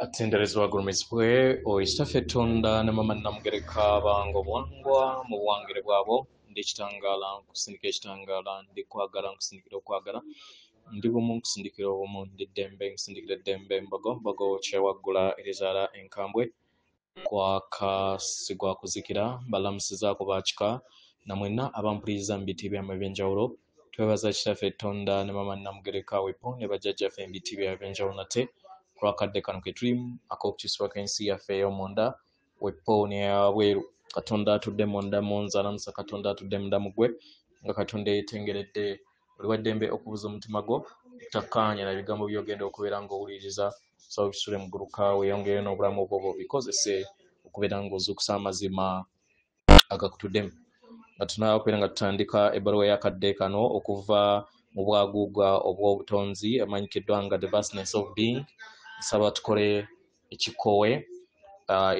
Atenderezwa gurumizibwe oyitafe tonda ne mama namugereka bango bwangwa mu buwangire bwabo ndi kitangala nkusindika ekitangala ndi kwagala nkusindikira okwagala ndi bumu nkusindikira obumu ndi ddembe nkusindikira ddembe mbogo kyewaggula erizaala enkambwe kwakasigwa kuzikira balamusizaako bakika namwena abampuliriza mu biti byammwe ebyenjawulo twebaza kitafe tonda ne mama namugereka wepo ne bajjajjaffe mu biti byabwe ebyenjawulo nate kwakadde kano ke tulimu ak'okukisibwa k'ensi yaffe ey'omunda wepo n'eyabweru katonda atudde munda munzala musa katonda atudde munda mugwe nga katonda yeetengeredde oli waddembe okubuza omutima gwo takkaanya na ebigambo by'ogenda okubeera ng'owuliriza so bisule mu gguluka weeyongere n'obulamu obwo bikozese okubeera ng'ozuukusa amazima agakutuddemu nga tunakubeera nga tutandika ebbaluwa y'akadde kano okuva mu bwaguuga obw'obutonzi amanyikiddwa nga the vastness of being nsaba tukole ekikoowe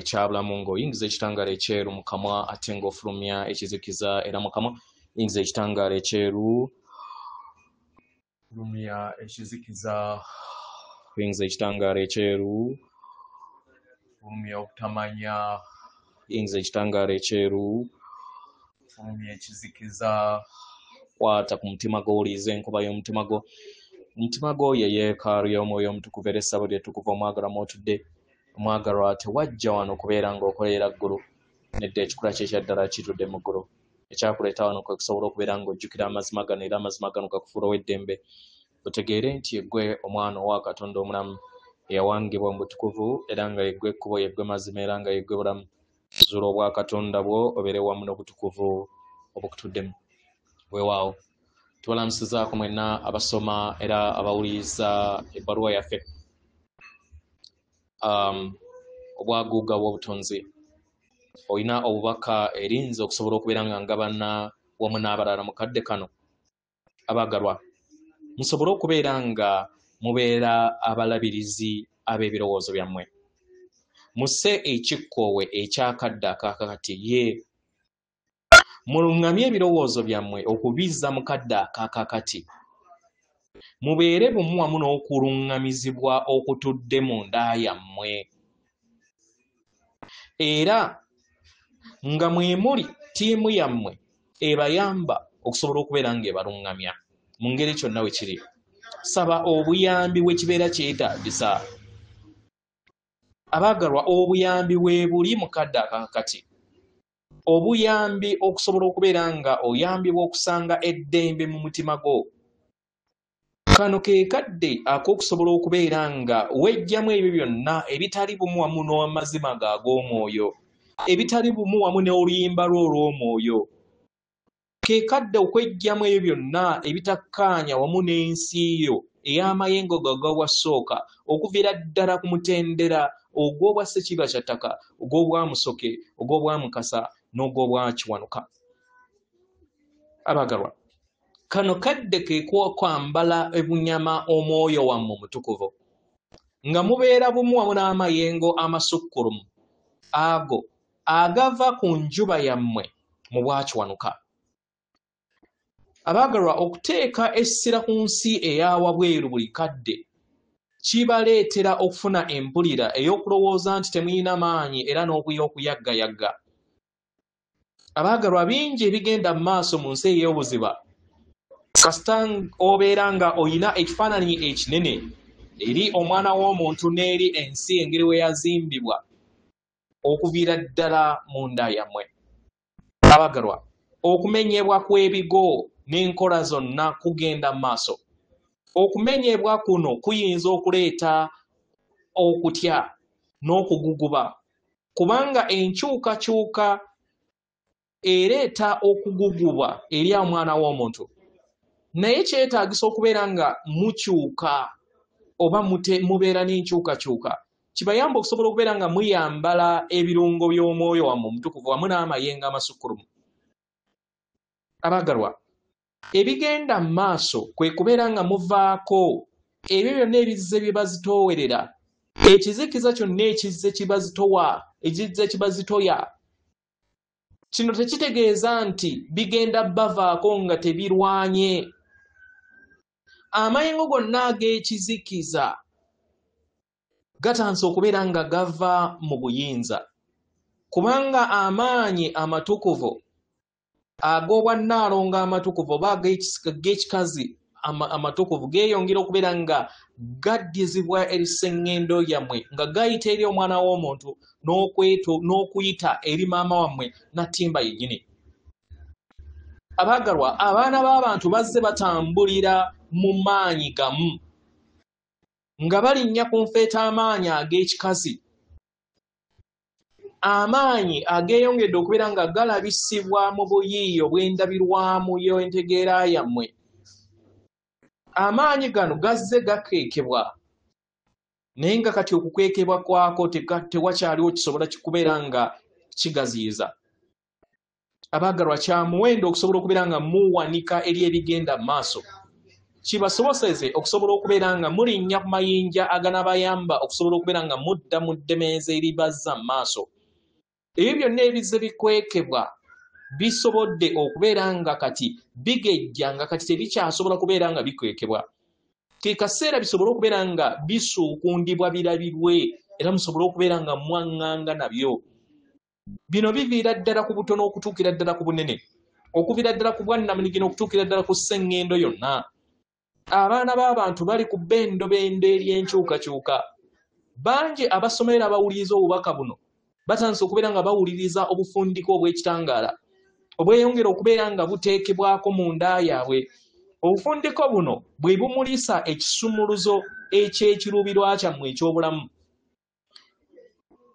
ekyabulamu ng'oyingiza ekitangaala ekyeru mu kamwa ate ng'ofulumya ekizikiza era mu kamwa yingiza ekitangaala ekyeru fulumya ekizikiza yingiza ekitangaala ekyeru fulumya obutamanya yingiza ekitangaala ekyeru fulumya ekizikiza kwata ku mutima gwo oliiza enkuba y'omutima gwo omutima gwo ye yeekaalu y'omwoyo omutukuvu era essabo lyetukuvu omwagalwa mwotudde omwagalwa tewajja wano okubeera ng'okolera ggulu nedda ekikula kye ekyaddala kitudde mu ggulu ekyakuleeta wano kwe kusobola okubeera ng'ojjukira amazima gano era amazima gano gakufuulawo eddembe otegeere nti yeggwe omwana owa katonda omulamu eyawangibwa mu butukuvu era nga yeggwe ekkubo yeggwe mazima era nga yeggwe bulamu zuula obwa katonda bwo obeere wamu n'obutukuvu obukutuddemu weewaawo tubalamusizaako mwenna abasoma era abawuliriza ebbaluwa yaffe obwaguuga bw'obutonzi olina obubaka erinza okusobola okubeera nga ngabana wamu n'abalala mu kadde kano abaagalwa musobole okubeera nga mubeera abalabirizi ab'ebirowoozo byammwe musse ekikkoowe ekyakadde akaakakati ye muluŋŋamye ebirowoozo byammwe okubizza mu kadde akaakakati mubeere bumu wamu n'okuluŋŋamizibwa okutudde mu nda yammwe era nga mwe muli ttiimu yammwe ebayamba okusobola okubeera ng'ebaluŋŋamya mu ngeri kyonna we kiri saba obuyambi bwe kibeera kyetaagisa abaagalwa obuyambi we buli mu kadde akaakati obuyambi okusobola okubeera nga oyambibwa okusanga eddembe mu mutima gwo kano ke kadde ak'okusobola okubeera nga wejjamu ebyo byonna ebitali bumu wamu n'amazima g'omwoyo ebitali bumu wamu n'oluyimba lwo olw'omwoyo ke kadde okwejjamu ebyo byonna ebitakkaanya wamu n'ensi yo ey'amayengo gagawasooka okuviira ddala ku mutendera ogw'obwa Ssekiba Kyattaka ogw'obwa Musoke ogw'obwa Mukasa n'ogw'obwa Kiwanuka abaagalwa kano kadde ke kwambala ebunyama omwoyo wammwe omutukuvu nga mubeera bumu wamu n'amayengo amasukkulumu ago agava ku njuba yammwe mu bwakiwanuka abaagalwa okuteeka essira ku nsi eyawabweru buli kadde kibaleetera okufuna empulira ey'okulowooza nti temulina maanyi era n'obuya okuyaggayagga abaagalwa bingi ebigenda mu maaso mu nsi ey'obuziba kasita obeera nga oyina ekifaananyi ekinene eri omwana w'omuntu n'eri ensi engeri we yazimbibwa okuviira ddala mu nda yammwe abaagalwa okumenyebwa kw'ebigo n'enkola zonna kugenda mu maaso okumenyebwa kuno kuyinza okuleeta okutya n'okuguguba kubanga enkyukakyuka ereeta okuguguba eri omwana w'omuntu naye kyetaagisa okubeera nga mukyuka oba mubeera n'enkyukakyuka kibayamba okusobola okubeera nga muyambala ebirungo by'omwoyo wammwe omutukuvu wamu n'amayengo amasukkulumu abaagalwa ebigenda mu maaso kwe kubeera nga muvaako ebyo byonna ebizze bye bazitoowerera ekizikiza kyonna ekizze kibazitoya kino tekitegeeza nti bigenda bavaako nga tebirwanye amayengo gonna ag'ekizikiza gatansa okubeera nga gava mu buyinza kubanga amaanyi amatukuvu ag'obwannaalo amatukuvu oba ag'ekikazi amatukuvu geeyongera okubeera nga gaddizibwa eri sseŋŋendo yammwe nga gayita eri omwana w'omuntu n'okuyita eri maama wammwe Nattimba yennyini. Abaagalwa, abaana b'abantu bazze batambulira mu maanyi gamu nga balinnya ku nfeeta amaanyi ag'ekikazi, amaanyi ageeyongedde okubeera nga galabisibwa mu buyiiya obw'endabirwamu y'entegeera yammwe. Amaanyi gano gazze gakwekebwa naye nga kati okukwekebwa kwako tewakyaliwo kisobola kubeera nga kigaziyiza. Abaagalwa, kya muwendo okusobola okubeera nga muwanika eri ebigenda mu maaso, kibasoboseze okusobola okubeera nga mulinnya ku mayinja aganabayamba okusobola okubeera nga mudda mu ddemeeza eribazza mu maaso. Ebyo byonna ebizze bikwekebwa bisobodde okubeera nga kati bigejja nga kati tebikyasobola kubeera nga bikwekebwa. Ke kaseera bisobole okubeera nga bisuukundibwa birabirwe era musobole okubeera nga mwaŋŋanga nabyo. Bino biviira ddala ku butono okutuukira ddala ku bunene, okuviira ddala ku bwannamunigino okutuukira ddala ku sseŋŋendo yonna. Abaana b'abantu bali ku bbendobendo ery'enkyukakyuka. Bangi abasomera bawuliriza obubaka buno batandise okubeera nga bawuliriza obufundiko obw'ekitangaala obweyongera okubeera nga buteekebwako mu nda yaabwe. Obufundiko buno bwe bumulisa ekisumuluzo eky'ekiruubirwa kyammwe eky'obulamu.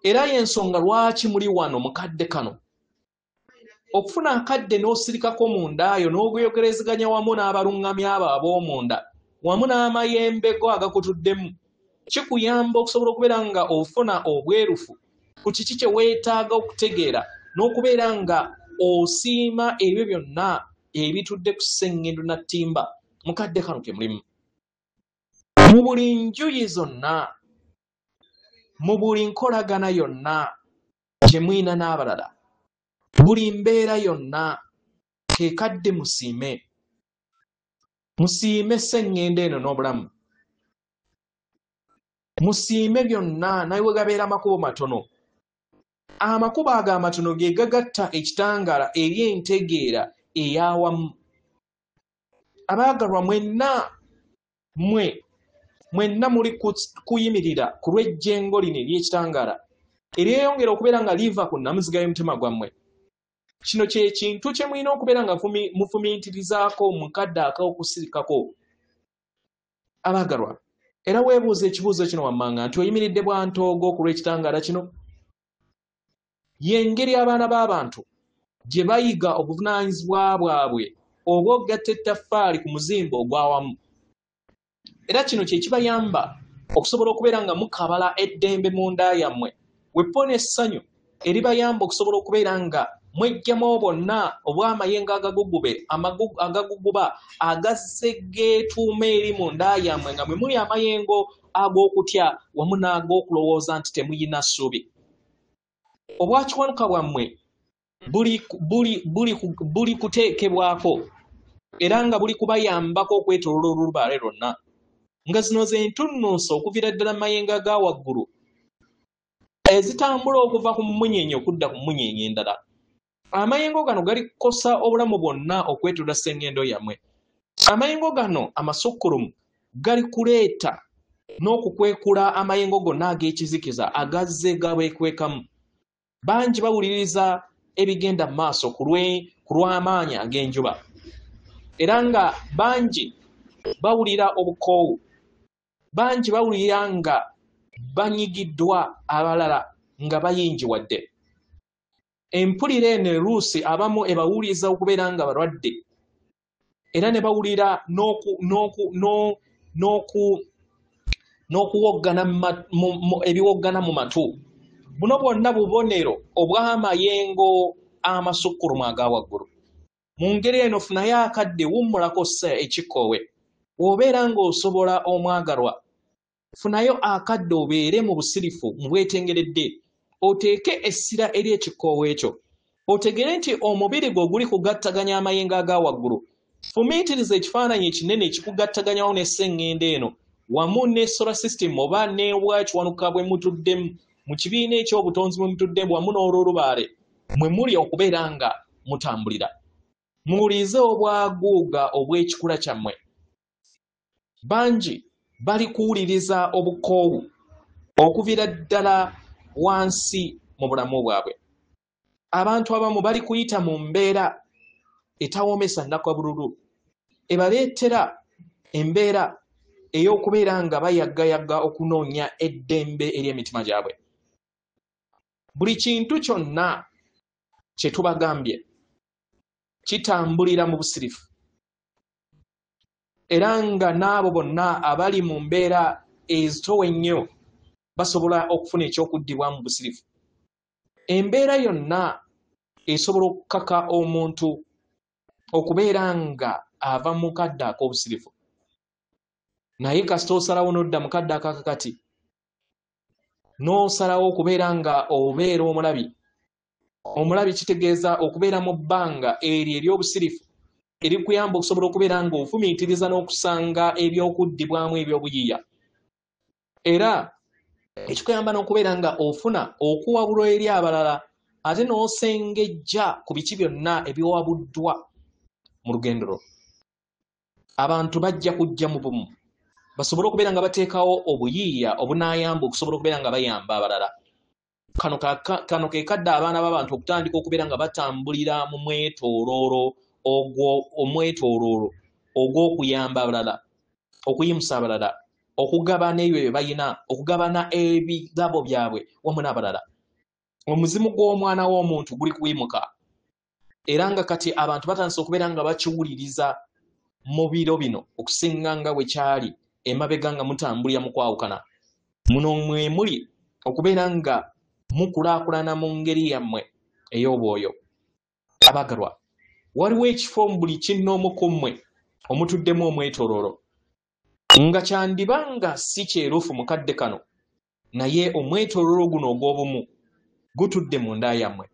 Era y'ensonga lwaki muli wano mu kadde kano. Okufuna akadde n'osirikako mu nda yo n'ogeyogerezeganya wamu n'abaluŋŋamya abo ab'omunda wamu n'amayembe go agakutuddemu, kikuyamba okusobola okubeera nga ofuna obwerufu ku kiki kye weetaaga okutegeera n'okubeera nga osiima ebyo byonna ebitudde ku sseŋŋendo Nattimba mu kadde kano ke mulimu. Mu buli njuyi zonna, mu buli nkolagana yonna gye mwina n'abalala, buli mbeera yonna, ke kadde musiime. Musiime sseŋŋendo eno n'obulamu. Musiime byonna naye we gabeera amakubo matono. Amakubo ago amatono ge gagatta ekitangaala eri entegeera ey'awamu. Abaagalwa, mwenna muli kuyimirira ku lw'ejjengo lino ery'ekitangaala eryeyongera okubeera nga liva ku nnamuziga y'omutima gwammwe. Kino kye kintu kye mulina okubeera nga mufumiitirizaako mu kadde ak'okusirikako. Abaagalwa, era weebuuza ekibuuzo kino wammanga nti oyimiridde bwantoogo ku lw'ekitangaala kino? Y'engeri abaana b'abantu gye bayiga obuvunaanyizibwa bwabwe obw'okugatta ettaffaali ku muzimba ogw'awamu. Era kino kye kibayamba okusobola okubeera nga mukabala eddembe mu nda yammwe, weppona essanyu eribayamba okusobola okubeera nga mwejjamu bonna obw'amayengo agaguguba agazze geetuuma eri mu nda yammwe nga mwe muli amayengo ag'okutya wamu n'ag'okulowooza nti temuyina ssuubi. Obwakiwanuka bwammwe buli kuteekebwako era nga buli kubayambako okwetooloola olubaale lwonna, nga zino ze ntunnunsi okuviira ddala mu mayengo aga waggulu ezitambula okuva ku mmunyenye okudda ku mmunyenye endala. Amayengo gano gali kukosa obulamu bwonna okwetooloola sseŋŋendo yammwe. Amayengo gano amasukkulumu gali kuleeta n'okukwekula amayengo gonna ag'ekizikiza agazze gabeekwekamu. Bangi bawuliriza ebigenda mu maaso ku lw'amaanyi ag'enjuba, era nga bangi bawulira obukoowu, bangi bawulira nga banyigiddwa, abalala nga bayinjiwadde. Empulira eno eruusi abamu ebawuliriza okubeera nga balwadde era ne bawulira n'okuwoggana ebiwoggana mu matu. Buno bwonna bubonero obw'amayengo amasukkulumu aga waggulu. Mu ngeri eno funayo akadde wummulako ekikoowe. Obeera ng'osobola omwagalwa, funayo akadde obeere mu busirifu mu bwetengeredde, oteeke essira eri ekikoowe ekyo, otegere nti omubiri gwo guli kugattaganya amayengo aga waggulu. Fumiitiriza ekifaananyi ekinene ekikugattaganyawo n'esseŋŋendo eno, wamu ne solar system oba ne bwakiwanuka bwe mutuddemu mu kibiina ekyobutonzi mwe mutuddemu wamu n'olwolubaale mwe muli okubeera nga mutambulira. Muwulize obwaguuga obw'ekikula kyammwe. Bangi bali kuwuliriza obukoowu okuviira ddala wansi mu bulamu bwabwe. Abantu abamu bali kuyita mu mbeera etawoomesa nnakabululu ebaleetera embeera ey'okubeera nga bayaggayaga okunoonya eddembe ery'emitima gyabwe. Buli kintu kyonna kye tubagambye kitambulira mu busirifu. Era nga n'abo bonna abali mu mbeera ezitowe ennyo basobola okufuna ekyokuddibwa mu busirifu. Embeera yonna esobola okukaka omuntu okubeera nga ava mu kadde ak'obusirifu. Naye kasita osalawo n'odda mu kadde akakakati, n'osalawo okubeera nga obeera omulabi. Omulabi kitegeeza okubeera mu bbanga eryo ery'obusirifu erikuyamba okusobola okubeera nga ofumiitiriza n'okusanga ebyokuddibwamu ebyobuyiiya. Era ekikuyamba n'okubeera nga ofuna okuwabulwa eri abalala ate n'osengejja ku biki byonna ebiwabuddwa mu lugendo lwo. Abantu bajja kujja mu bumu basobole okubeera nga bateekawo obuyiiya obunaayamba okusobola okubeera nga bayamba abalala. Kano ke kadde abaana b'abantu okutandika okubeera nga batambulira mu mwetooloolo ogw'okuyamba abalala, okuyimusa abalala, okugabana ebyo bye bayina, okugabana ebirabo byabwe wamu n'abalala. Omuzimu gw'omwana w'omuntu guli kuyimuka. Era nga kati abantu batandise okubeera nga bakiwuliriza mu biro bino okusinga nga bwe kyali emabega nga mutambulira mu kwawukana. Muno mwe muli okubeera nga mukulaakulana mu ngeri yammwe ey'obwoyo. Abagalwa, waliwo ekifo mu buli kinnoomu ku mmwe omutuddemu omwetooloolo, nga kyandiba nga si kyeruufu mu kadde kano, naye omwetooloolo guno ogw'obumu gutudde mu nda yammwe.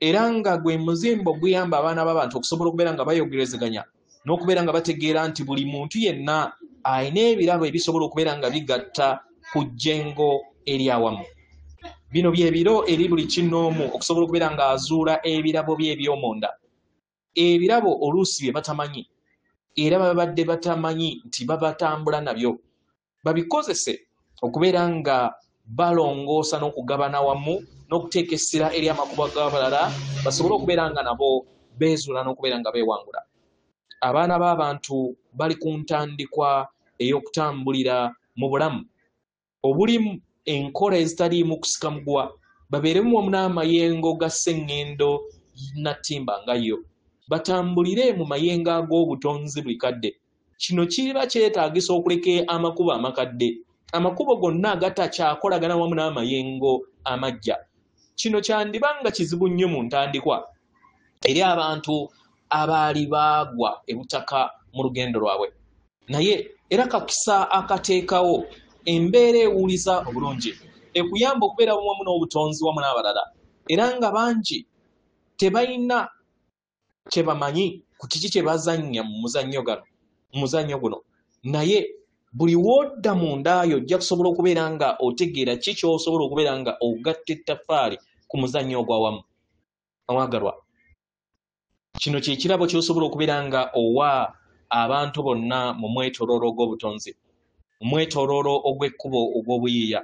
Era nga gwe muzimbo guyamba abaana b'abantu okusobola okubeera nga bayogerezeganya n'okubeera nga bategeera nti buli muntu yenna alina ebirabo ebisobola okubeera nga bigatta ku jjengo eryawamu. Bino bye biro eri buli kinnoomu okusobola okubeera nga azuula ebirabo bye eby'omunda. Ebirabo oluusi bye batamanyi era babadde batamanyi nti babatambula nabyo, babikozese okubeera nga balongoosa n'okugabana wamu n'okuteeka essira eri amakubo g'abalala basobole okubeera nga nabo beezuula n'okubeera nga beewangula. Abaana b'abantu bali ku ntandikwa ey'okutambulira mu bulamu obulimu enkola ezitaliimu kusika muguwa, babeeremu wamu n'amayengo ga sseŋŋendo nattimba nga yo, batambulire mu mayengo ag'obutonzi buli kadde. Kino kiba kyetaagisa okuleka amakubo amakadde, amakubo gonna agatakyakolagana wamu n'amayengo amajja. Kino kyandiba nga kizibu nnyo mu ntandikwa eri abantu abaali baagwa ebutaka mu lugendo lwabwe. Naye era kakisa akateekawo embeera ewuliza obulungi ekuyamba okubeera wamu n'obutonzi wamu n'abalala. Era nga bangi tebalina kye bamanyi ku kiki kye bazannya mu muzannyo guno, naye buli wodda mu ndaayo ojja kusobola okubeera nga otegeera ki ky'osobola okubeera nga ogatta ettaffaali ku muzannyo ogwawamu. Awagalwa, kino kye kirabo ky'osobola okubeera nga owa abantu bonna mu mwetooloolo ogw'obutonzi, omwetooloolo ogw'ekkubo ogw'obuyiiya,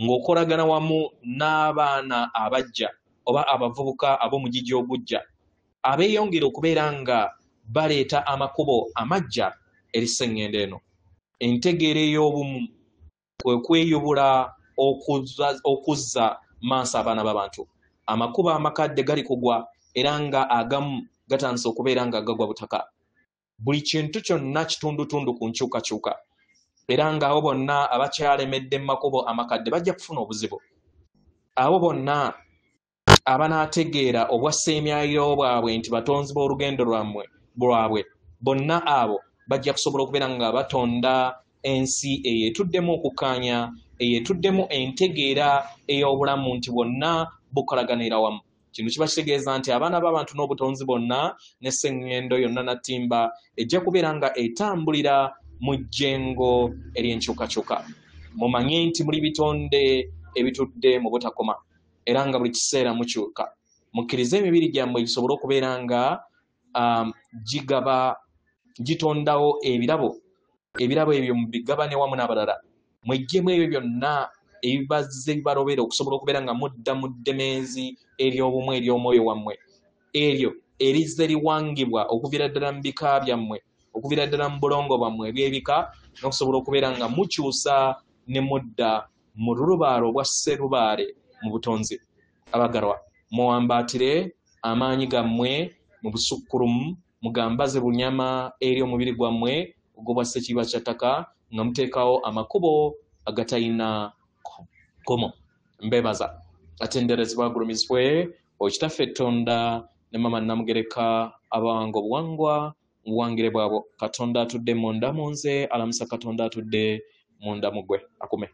ng'okolagana wamu n'abaana abajja oba abavubuka ab'omugigi ogujja abeeyongera okubeera nga baleeta amakubo amajja eri sseŋŋendo eno. Entegeera ey'obumu kwe kweyubula okuzza maaso abaana b'abantu. Amakubo amakadde gali kugwa era nga agamu gatandise okubeera nga gagwa butaka. Buli kintu kyonna kitundutundu ku nkyukakyuka, era nga abo bonna abakyalemedde mu makubo amakadde bajja kufuna obuzibu. Abo bonna abanaategeera obwasseemyayo bwabwe nti batonzi b'olugendo lwabwe, bonna abo bajja kusobola okubeera nga batonda ensi eyeetuddemu okukkaanya, eyeetuddemu entegeera ey'obulamu nti bonna bukolaganira wamu. Kino kiba kitegeeza nti abaana b'abantu n'obutonzi bonna n'esseŋŋendo yonna nattimba ejja kubeera nga etambulira mu jjengo ery'enkyukakyuka. Mumanye nti muli bitonde ebitudde mu butakoma era nga buli kiseera mukyuka. Mukkirize emibiri gyammwe gisobole okubeera nga gitondawo ebirabo ebyo mubigabane wamu n'abalala. Mweggyemu ebyo byonna ebibazze bibalobera okusobola okubeera nga mudda mu ddemeezi ery'obumu ery'omwoyo wammwe, eryo erizze liwangibwa okuviira ddala mu bika byammwe, okuviira ddala mu bulongo bwammwe eby'ebika, n'okusobola okubeera nga mukyusa ne mudda mu lulubaale obwa sserubaale mu butonzi. Abagalwa, muwambaatire amaanyi gammwe mu busukkulumu, mugambaze bunyama eri omubiri gwammwe ogw'obwa ssekiba kya ttaka, nga muteekawo amakubo agatayina komo. Mbebaza atenderezebwa agulumizibwe Okitaffe Tonda ne Mama Namugereka abawanga obuwangwa mu buwangire bwabwo. Katonda atudde munda mu nze, alamusa Katonda atudde munda mu ggwe. Akume.